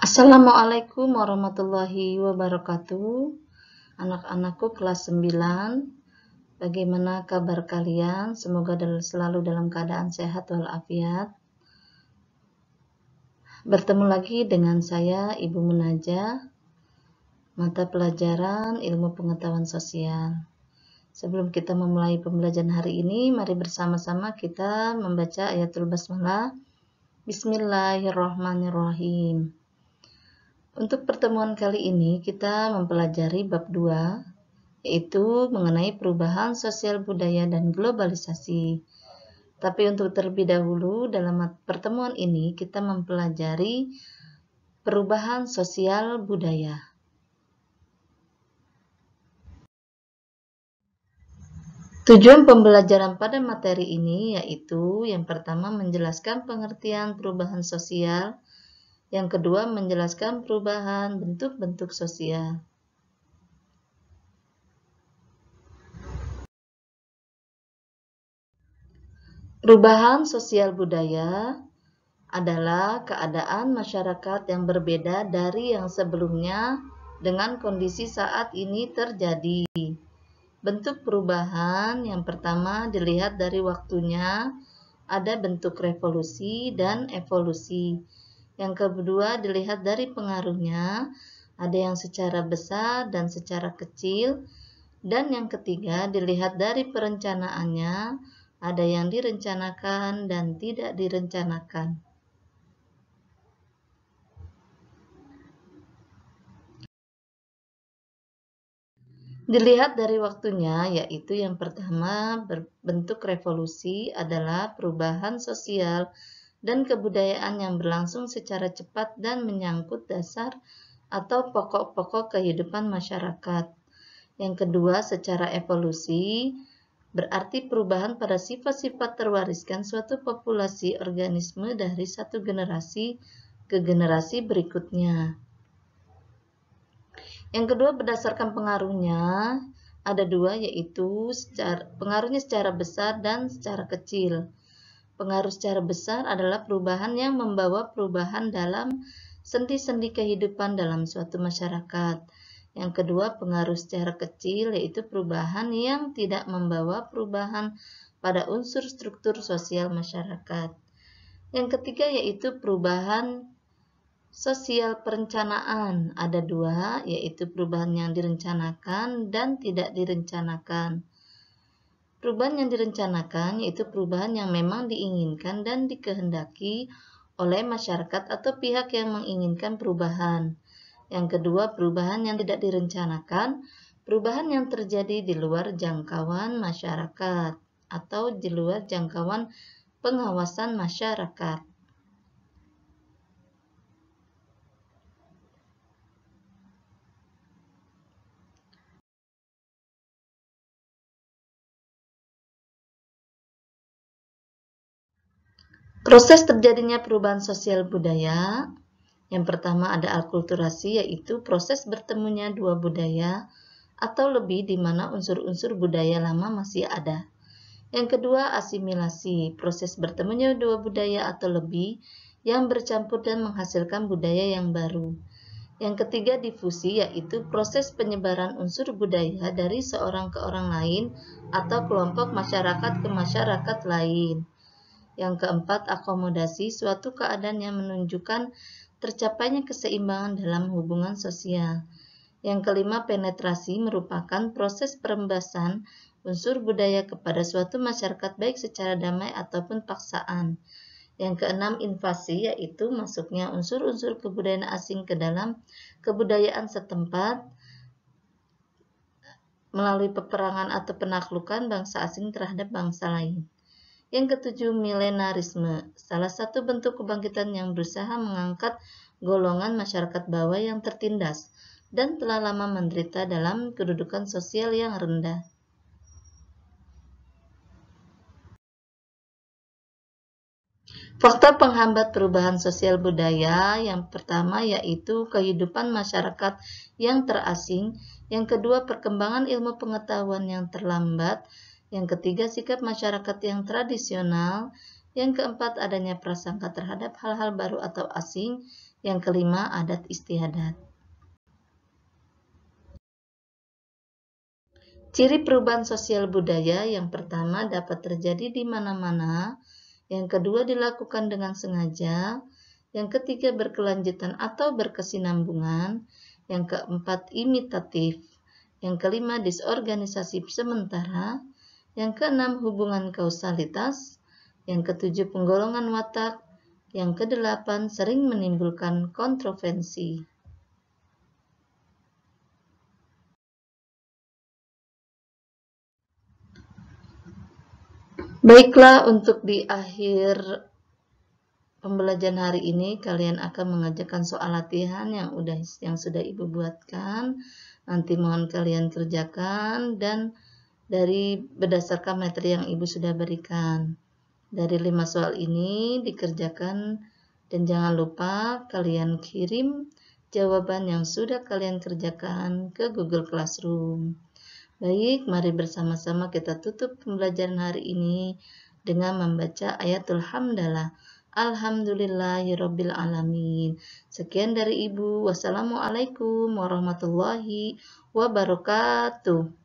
Assalamualaikum warahmatullahi wabarakatuh. Anak-anakku kelas 9. Bagaimana kabar kalian? Semoga selalu dalam keadaan sehat walafiat. Bertemu lagi dengan saya, Ibu Munajah, mata pelajaran Ilmu Pengetahuan Sosial. Sebelum kita memulai pembelajaran hari ini, mari bersama-sama kita membaca ayatul basmalah. Bismillahirrahmanirrahim. Untuk pertemuan kali ini kita mempelajari bab 2, yaitu mengenai perubahan sosial budaya dan globalisasi. Tapi untuk terlebih dahulu dalam pertemuan ini kita mempelajari perubahan sosial budaya. Tujuan pembelajaran pada materi ini yaitu yang pertama menjelaskan pengertian perubahan sosial, yang kedua menjelaskan perubahan bentuk-bentuk sosial. Perubahan sosial budaya adalah keadaan masyarakat yang berbeda dari yang sebelumnya dengan kondisi saat ini terjadi. Bentuk perubahan yang pertama dilihat dari waktunya, ada bentuk revolusi dan evolusi. Yang kedua dilihat dari pengaruhnya, ada yang secara besar dan secara kecil. Dan yang ketiga dilihat dari perencanaannya, ada yang direncanakan dan tidak direncanakan. Dilihat dari waktunya, yaitu yang pertama bentuk revolusi adalah perubahan sosial dan kebudayaan yang berlangsung secara cepat dan menyangkut dasar atau pokok-pokok kehidupan masyarakat. Yang kedua, secara evolusi berarti perubahan pada sifat-sifat terwariskan suatu populasi organisme dari satu generasi ke generasi berikutnya. Yang kedua, berdasarkan pengaruhnya, ada dua, yaitu pengaruhnya secara besar dan secara kecil. Pengaruh secara besar adalah perubahan yang membawa perubahan dalam sendi-sendi kehidupan dalam suatu masyarakat. Yang kedua, pengaruh secara kecil, yaitu perubahan yang tidak membawa perubahan pada unsur struktur sosial masyarakat. Yang ketiga, yaitu perubahan sosial perencanaan. Ada dua, yaitu perubahan yang direncanakan dan tidak direncanakan. Perubahan yang direncanakan yaitu perubahan yang memang diinginkan dan dikehendaki oleh masyarakat atau pihak yang menginginkan perubahan. Yang kedua, perubahan yang tidak direncanakan, perubahan yang terjadi di luar jangkauan masyarakat atau di luar jangkauan pengawasan masyarakat. Proses terjadinya perubahan sosial budaya, yang pertama ada akulturasi, yaitu proses bertemunya dua budaya atau lebih di mana unsur-unsur budaya lama masih ada. Yang kedua, asimilasi, proses bertemunya dua budaya atau lebih yang bercampur dan menghasilkan budaya yang baru. Yang ketiga, difusi, yaitu proses penyebaran unsur budaya dari seorang ke orang lain atau kelompok masyarakat ke masyarakat lain. Yang keempat, akomodasi, suatu keadaan yang menunjukkan tercapainya keseimbangan dalam hubungan sosial. Yang kelima, penetrasi merupakan proses perembasan unsur budaya kepada suatu masyarakat baik secara damai ataupun paksaan. Yang keenam, invasi, yaitu masuknya unsur-unsur kebudayaan asing ke dalam kebudayaan setempat melalui peperangan atau penaklukan bangsa asing terhadap bangsa lain. Yang ketujuh, milenarisme, salah satu bentuk kebangkitan yang berusaha mengangkat golongan masyarakat bawah yang tertindas dan telah lama menderita dalam kedudukan sosial yang rendah. Faktor penghambat perubahan sosial budaya yang pertama yaitu kehidupan masyarakat yang terasing, yang kedua perkembangan ilmu pengetahuan yang terlambat, yang ketiga sikap masyarakat yang tradisional, Yang keempat, adanya prasangka terhadap hal-hal baru atau asing. Yang kelima, adat istiadat. Ciri perubahan sosial budaya yang pertama dapat terjadi di mana-mana, yang kedua dilakukan dengan sengaja, yang ketiga berkelanjutan atau berkesinambungan, yang keempat imitatif, yang kelima disorganisasi sementara, yang keenam hubungan kausalitas, yang ketujuh penggolongan watak, yang kedelapan sering menimbulkan kontroversi. Baiklah, untuk di akhir pembelajaran hari ini kalian akan mengerjakan soal latihan yang sudah Ibu buatkan. Nanti mohon kalian kerjakan dan berdasarkan materi yang Ibu sudah berikan. Dari 5 soal ini dikerjakan dan jangan lupa kalian kirim jawaban yang sudah kalian kerjakan ke Google Classroom. Baik, mari bersama-sama kita tutup pembelajaran hari ini dengan membaca ayatul hamdalah. Alhamdulillahirabbil alamin. Sekian dari Ibu. Wassalamualaikum warahmatullahi wabarakatuh.